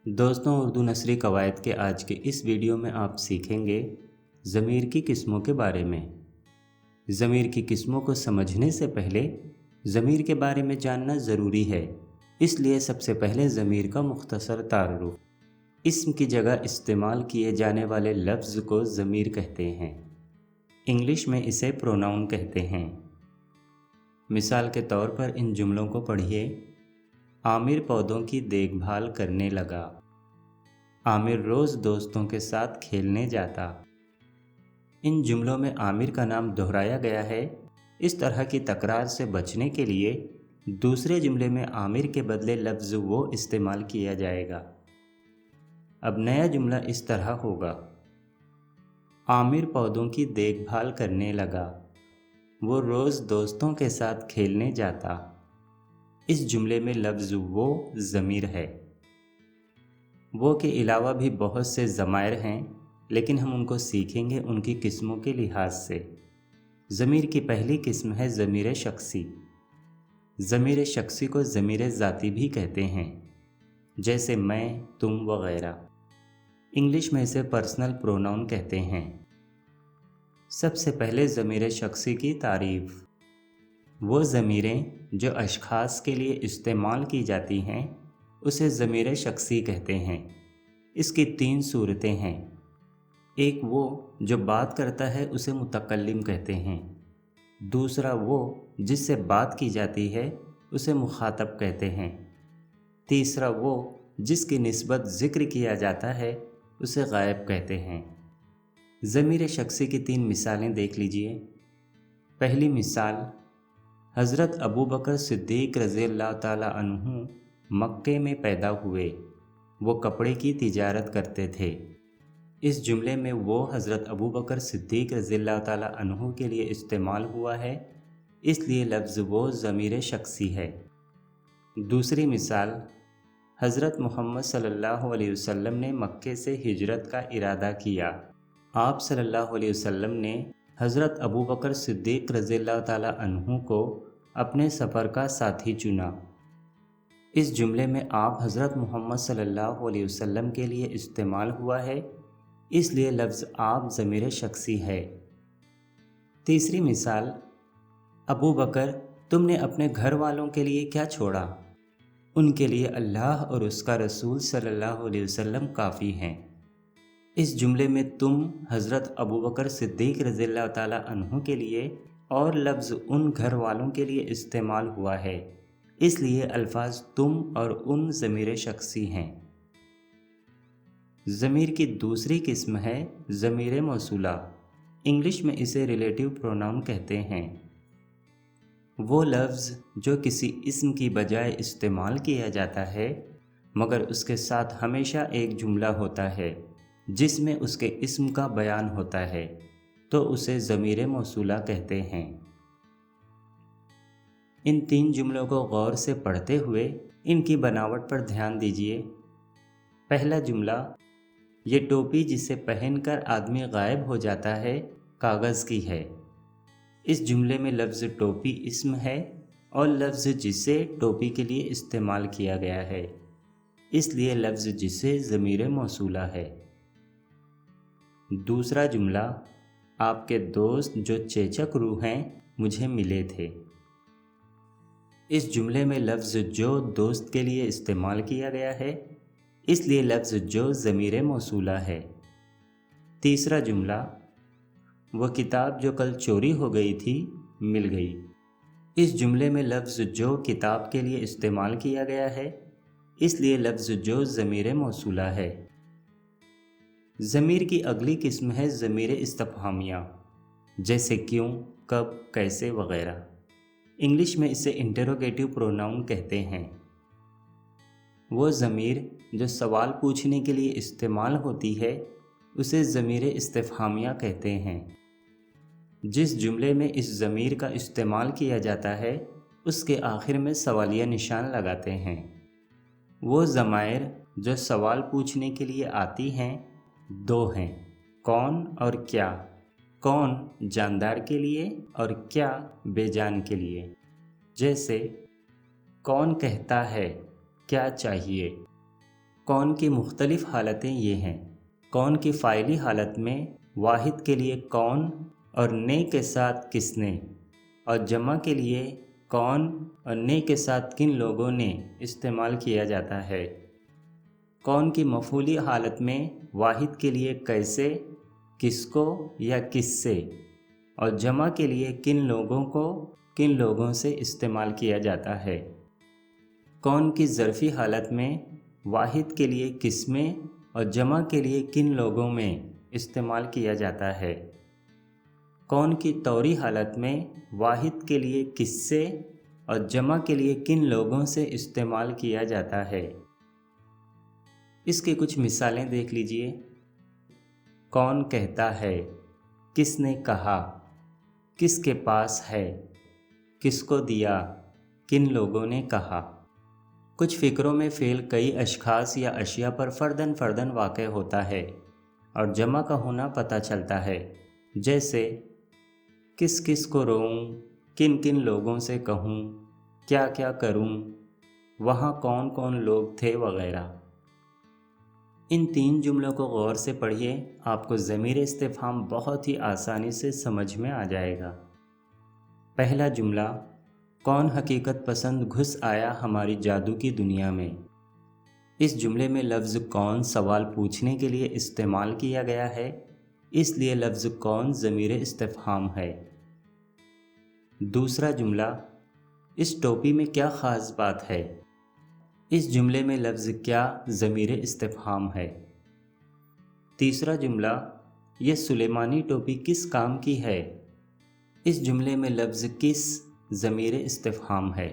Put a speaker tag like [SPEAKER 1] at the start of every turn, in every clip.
[SPEAKER 1] दोस्तों, उर्दू नसरी कवायद के आज के इस वीडियो में आप सीखेंगे ज़मीर की किस्मों के बारे में। ज़मीर की किस्मों को समझने से पहले ज़मीर के बारे में जानना ज़रूरी है, इसलिए सबसे पहले ज़मीर का मुख्तसर तारुफ। इस्म की जगह इस्तेमाल किए जाने वाले लफ्ज़ को ज़मीर कहते हैं। इंग्लिश में इसे प्रोनाउन कहते हैं। मिसाल के तौर पर इन जुमलों को पढ़िए। आमिर पौधों की देखभाल करने लगा। आमिर रोज़ दोस्तों के साथ खेलने जाता। इन जुमलों में आमिर का नाम दोहराया गया है। इस तरह की तकरार से बचने के लिए दूसरे जुमले में आमिर के बदले लफ्ज़ वो इस्तेमाल किया जाएगा। अब नया जुमला इस तरह होगा। आमिर पौधों की देखभाल करने लगा। वो रोज़ दोस्तों के साथ खेलने जाता। इस जुमले में लफ्ज़ वो ज़मीर है। वो के अलावा भी बहुत से ज़मायर हैं, लेकिन हम उनको सीखेंगे उनकी किस्मों के लिहाज से। ज़मीर की पहली किस्म है ज़मीर शख्सी। ज़मीर शख्सी को ज़मीर ज़ाती भी कहते हैं, जैसे मैं, तुम वगैरह। इंग्लिश में इसे पर्सनल प्रोनाउन कहते हैं। सबसे पहले ज़मीर शख्सी की तारीफ़। वो ज़मीरें जो अशख़ास के लिए इस्तेमाल की जाती हैं उसे ज़मीर शख्सी कहते हैं। इसकी 3 सूरतें हैं। एक वो जो बात करता है उसे मुतकल्लिम कहते हैं। दूसरा वो जिससे बात की जाती है उसे मुखातब कहते हैं। तीसरा वो जिसकी निस्बत ज़िक्र किया जाता है उसे गायब कहते हैं। ज़मीर शख्सी की 3 मिसालें देख लीजिए। पहली मिसाल, हज़रत अबू बकर सिद्दीक़ रज़ियल्लाहु ताला अन्हु मक्के में पैदा हुए। वो कपड़े की तिजारत करते थे। इस जुमले में वो हज़रत अबू बकर सिद्दीक़ रज़ियल्लाहु ताला अन्हु के लिए इस्तेमाल हुआ है, इसलिए लफ्ज़ वो ज़मीर शख्सी है। दूसरी मिसाल, हज़रत मोहम्मद सल्लल्लाहु अलैहि वसल्लम ने मक्के से हिजरत का इरादा किया। आप सल्लल्लाहु अलैहि वसल्लम ने हज़रत अबू बकर सिद्दीक़ रज़ियल्लाहु ताला अन्हु को अपने सफ़र का साथी चुना। इस जुमले में आप हज़रत मोहम्मद सल्लल्लाहु अलैहि वसल्लम के लिए इस्तेमाल हुआ है, इसलिए लफ्ज़ आप ज़मीर शख्सी है। तीसरी मिसाल, अबू बकर, तुमने अपने घर वालों के लिए क्या छोड़ा? उनके लिए अल्लाह और उसका रसूल सल्लल्लाहु अलैहि वसल्लम काफ़ी हैं। इस जुमले में तुम हज़रत अबू बकर सिद्दीक़ रज़ियल्लाहु ताला अन्हु के लिए और लफ्ज़ उन घर वालों के लिए इस्तेमाल हुआ है, इसलिए अल्फाज तुम और उन ज़मीर शख्सी हैं। ज़मीर की दूसरी किस्म है ज़मीर मौसूला। इंग्लिश में इसे रिलेटिव प्रोनाउन कहते हैं। वो लफ्ज़ जो किसी इस्म की बजाय इस्तेमाल किया जाता है, मगर उसके साथ हमेशा एक जुमला होता है जिसमें उसके इस्म का बयान होता है, तो उसे ज़मीर मौसूला कहते हैं। इन 3 जुमलों को गौर से पढ़ते हुए इनकी बनावट पर ध्यान दीजिए। पहला जुमला, ये टोपी जिसे पहनकर आदमी गायब हो जाता है कागज़ की है। इस जुमले में लफ्ज़ टोपी इस्म है और लफ्ज़ जिसे टोपी के लिए इस्तेमाल किया गया है, इसलिए लफ्ज़ जिसे ज़मीर मौसूला है। दूसरा जुमला, आपके दोस्त जो चेचक रूह हैं मुझे मिले थे। इस जुमले में लफ्ज़ जो दोस्त के लिए इस्तेमाल किया गया है, इसलिए लफ्ज़ जो ज़मीर मौसूला है। तीसरा जुमला, वो किताब जो कल चोरी हो गई थी मिल गई। इस जुमले में लफ्ज़ जो किताब के लिए इस्तेमाल किया गया है, इसलिए लफ्ज़ जो ज़मीर मौसूला है। ज़मीर की अगली किस्म है ज़मीर इस्तिफ़हामिया, जैसे क्यों, कब, कैसे वगैरह। इंग्लिश में इसे इंटरोगेटिव प्रोनाउन कहते हैं। वो ज़मीर जो सवाल पूछने के लिए इस्तेमाल होती है उसे ज़मीर इस्तिफ़हामिया कहते हैं। जिस जुमले में इस ज़मीर का इस्तेमाल किया जाता है उसके आखिर में सवालिया निशान लगाते हैं। वो ज़मायर जो सवाल पूछने के लिए आती हैं 2 हैं, कौन और क्या। कौन जानदार के लिए और क्या बेजान के लिए, जैसे कौन कहता है क्या चाहिए। कौन की मुख्तलिफ हालतें ये हैं। कौन की फ़ाइली हालत में वाहिद के लिए कौन और ने के साथ किसने, और जमा के लिए कौन और ने के साथ किन लोगों ने इस्तेमाल किया जाता है। कौन की मफ़ूली हालत में वाहिद के लिए कैसे, किसको या किससे, और जमा के लिए किन लोगों को किन लोगों से इस्तेमाल किया जाता है। कौन की ज़र्फ़ी हालत में वाहिद के लिए किसमें और जमा के लिए किन लोगों में इस्तेमाल किया जाता है। कौन की तौरी हालत में वाहिद के लिए किससे और जमा के लिए किन लोगों से इस्तेमाल किया जाता है। इसकी कुछ मिसालें देख लीजिए। कौन कहता है, किसने कहा, किसके पास है, किसको दिया, किन लोगों ने कहा। कुछ फ़िक्रों में फ़ेल कई अशख़ास या अशिया पर फ़र्दन फ़र्दन वाक़े होता है और जमा का होना पता चलता है, जैसे किस किस को रोऊं, किन किन लोगों से कहूं, क्या क्या करूं, वहाँ कौन कौन लोग थे वगैरह। इन 3 जुमलों को गौर से पढ़िए, आपको ज़मीर इस्तिफ़हाम बहुत ही आसानी से समझ में आ जाएगा। पहला जुमला, कौन हकीकत पसंद घुस आया हमारी जादू की दुनिया में। इस जुमले में लफ्ज़ कौन सवाल पूछने के लिए इस्तेमाल किया गया है, इसलिए लफ्ज़ कौन ज़मीर इस्तिफ़हाम है। दूसरा जुमला, इस टोपी में क्या ख़ास बात है। इस जुमले में लफ्ज़ क्या ज़मीर इस्तिफ़हाम है। तीसरा जुमला, यह सुलेमानी टोपी किस काम की है। इस जुमले में लफ्ज़ किस ज़मीर इस्तिफ़हाम है।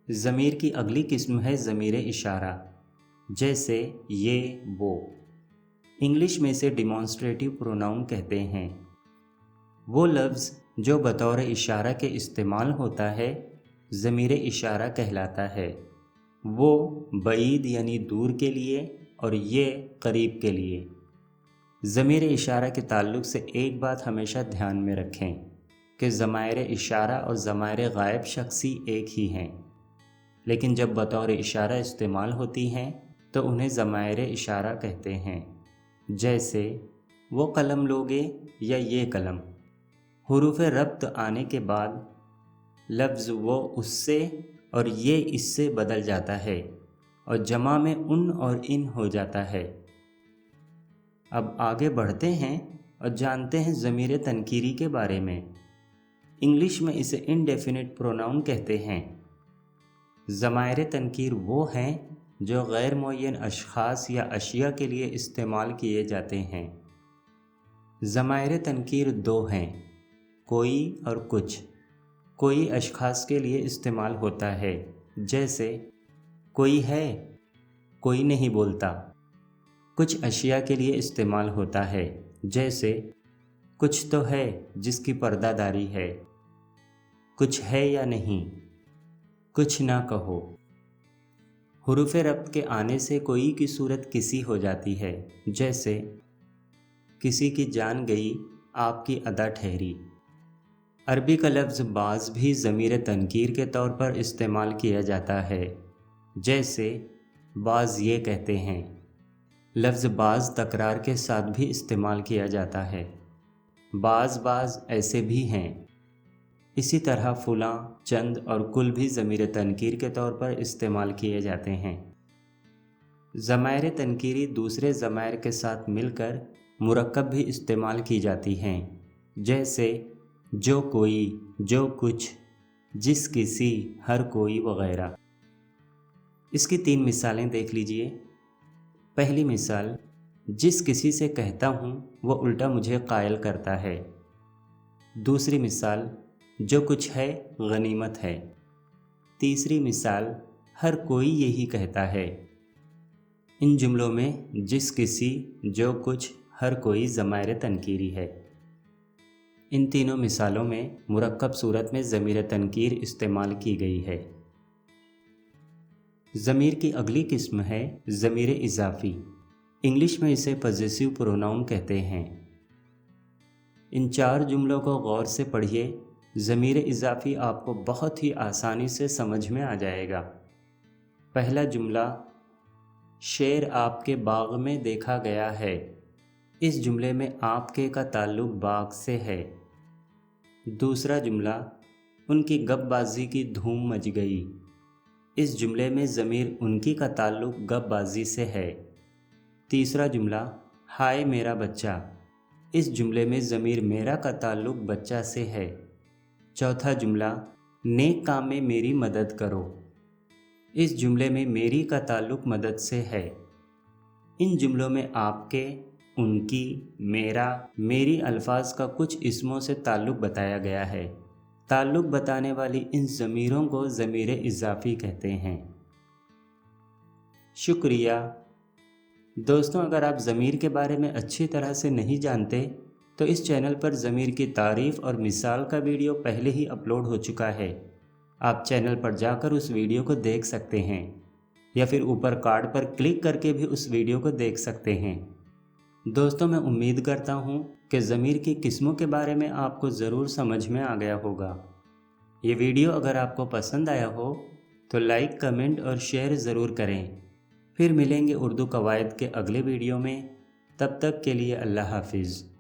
[SPEAKER 1] ज़मीर की अगली किस्म है ज़मीर इशारा, जैसे ये वो। इंग्लिश में इसे डिमॉन्स्ट्रेटिव प्रोनाउन कहते हैं। वो लफ्ज़ जो बतौर इशारा के इस्तेमाल होता है ज़मीर इशारा कहलाता है। वो बईद यानी दूर के लिए और ये करीब के लिए। ज़मीर इशारा के ताल्लुक़ से एक बात हमेशा ध्यान में रखें कि ज़मायर इशारा और ज़मायर गायब शख्सी एक ही हैं, लेकिन जब बतौर इशारा इस्तेमाल होती हैं तो उन्हें ज़मायर इशारा कहते हैं। जैसे वो कलम लोगे या ये कलम। हुरूफ़ रब्त आने के बाद लफ्ज़ वो उससे और ये इससे बदल जाता है और जमा में उन और इन हो जाता है। अब आगे बढ़ते हैं और जानते हैं ज़मीर तनकीरी के बारे में। इंग्लिश में इसे इंडेफिनिट प्रोनाउन कहते हैं। ज़मायर तनकीर वो हैं जो गैर मुअय्यन अशख़ास या अशिया के लिए इस्तेमाल किए जाते हैं। ज़मायर तनकीर 2 हैं, कोई और कुछ। कोई अशख़ास के लिए इस्तेमाल होता है, जैसे कोई है, कोई नहीं बोलता। कुछ अशिया के लिए इस्तेमाल होता है, जैसे कुछ तो है जिसकी पर्दादारी है, कुछ है या नहीं, कुछ ना कहो। हुरूफ़ रब्त के आने से कोई की सूरत किसी हो जाती है, जैसे किसी की जान गई आपकी अदा ठहरी। अरबी का लफ्ज़ बाज़ भी ज़मीर तनकीर के तौर पर इस्तेमाल किया जाता है, जैसे बाज़ ये कहते हैं। लफ्ज़ बाज़ तकरार के साथ भी इस्तेमाल किया जाता है। बाज़ ऐसे भी हैं। इसी तरह फ़ुलां, चंद और कुल भी ज़मीर तनकीर के तौर पर इस्तेमाल किए जाते हैं। ज़मायर तनकीरी दूसरे ज़मायर के साथ मिलकर मुरक्कब भी इस्तेमाल की जाती हैं, जैसे जो कोई, जो कुछ, जिस किसी, हर कोई वगैरह। इसकी 3 मिसालें देख लीजिए। पहली मिसाल, जिस किसी से कहता हूँ वो उल्टा मुझे कायल करता है। दूसरी मिसाल, जो कुछ है गनीमत है। तीसरी मिसाल, हर कोई यही कहता है। इन जुमलों में जिस किसी, जो कुछ, हर कोई ज़मायर तनकीरी है। इन तीनों मिसालों में मुरक्कब सूरत में ज़मीर तनकीर इस्तेमाल की गई है। ज़मीर की अगली किस्म है ज़मीर इज़ाफ़ी। इंग्लिश में इसे पॉसेसिव प्रोनाउन कहते हैं। इन 4 जुमलों को गौर से पढ़िए, ज़मीर इज़ाफ़ी आपको बहुत ही आसानी से समझ में आ जाएगा। पहला जुमला, شیر آپ کے باغ میں دیکھا گیا ہے۔ اس جملے میں آپ کے کا تعلق باغ سے ہے۔ دوسرا جملہ، ان کی گپ بازی کی دھوم مچ گئی۔ اس جملے میں ضمیر ان کی کا تعلق گپ بازی سے ہے۔ تیسرا جملہ، ہائے میرا بچہ۔ اس جملے میں ضمیر میرا کا تعلق بچہ سے ہے۔ چوتھا جملہ، نیک کام میں میری مدد کرو۔ اس جملے میں میری کا تعلق مدد سے ہے۔ ان جملوں میں آپ کے، ان کی، میرا، میری الفاظ کا کچھ اسموں سے تعلق بتایا گیا ہے۔ تعلق بتانے والی ان ضمیروں کو ضمیر اضافی کہتے ہیں۔ شکریہ دوستوں، اگر آپ ضمیر کے بارے میں اچھی طرح سے نہیں جانتے تو اس چینل پر ضمیر کی تعریف اور مثال کا ویڈیو پہلے ہی اپلوڈ ہو چکا ہے۔ آپ چینل پر جا کر اس ویڈیو کو دیکھ سکتے ہیں یا پھر اوپر کارڈ پر کلک کر کے بھی اس ویڈیو کو دیکھ سکتے ہیں۔ دوستوں، میں امید کرتا ہوں کہ ضمیر کی قسموں کے بارے میں آپ کو ضرور سمجھ میں آ گیا ہوگا۔ یہ ویڈیو اگر آپ کو پسند آیا ہو تو لائک، کمنٹ اور شیئر ضرور کریں۔ پھر ملیں گے اردو قواعد کے اگلے ویڈیو میں۔ تب تک کے لیے اللہ حافظ۔